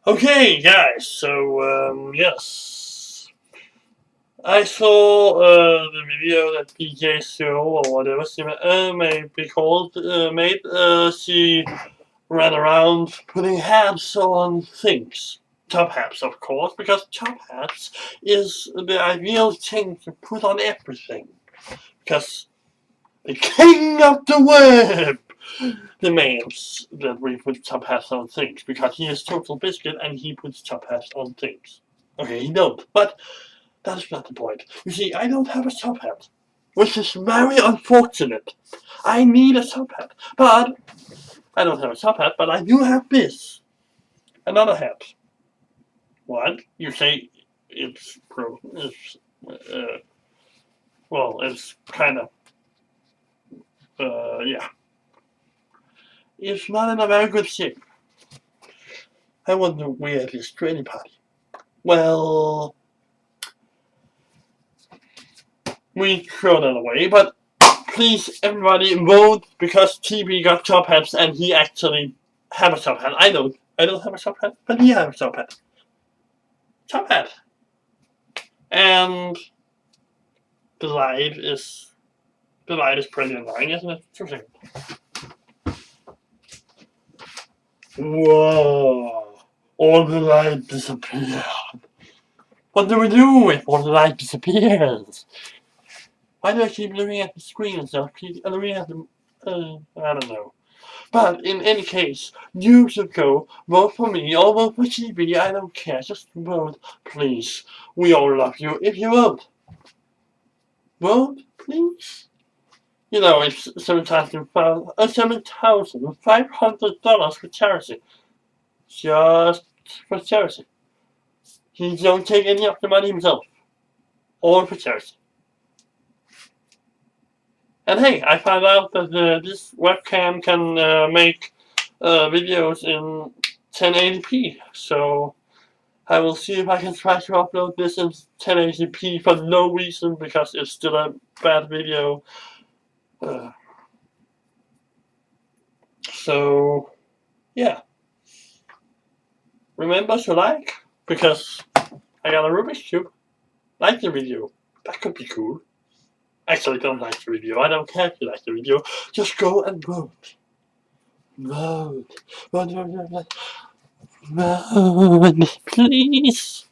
Okay, guys, so, yes. I saw the video that PJ Show, or whatever she may be called, made. She ran around putting hats on things. Top hats, of course, because top hats is the ideal thing to put on everything. Because the king of the web demands that we put top hats on things, because he is Total Biscuit and he puts top hats on things. Okay, he don't, but that's not the point. You see, I don't have a top hat, which is very unfortunate. I need a top hat, but I don't have a top hat, but I do have this. Another hat. What? You say it's well, it's kind of, yeah. It's not in a very good shape. I want to wear this to any party. Well, we throw that away, but please, everybody, vote, because TB got top hats and he actually have a top hat. I don't have a top hat, but he has a top hat. Top hat. And the light is pretty annoying, isn't it? Whoa! All the light disappeared. What do we do if all the light disappears? Why do I keep looking at the screen instead of looking at the... I don't know. But in any case, you should go vote for me or vote for TB. I don't care. Just vote, please. We all love you if you vote. Vote, please. You know, it's $7,500 for charity. Just for charity. He don't take any of the money himself. All for charity. And hey, I found out that this webcam can make videos in 1080p. So I will see if I can try to upload this in 1080p for no reason, because it's still a bad video. So, yeah. Remember to like, because I got a Rubik's Cube. Like the video. That could be cool. Actually, don't like the video. I don't care if you like the video. Just go and vote. Vote. Vote, vote, vote, vote. Vote, please.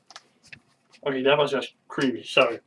Okay, that was just creepy. Sorry.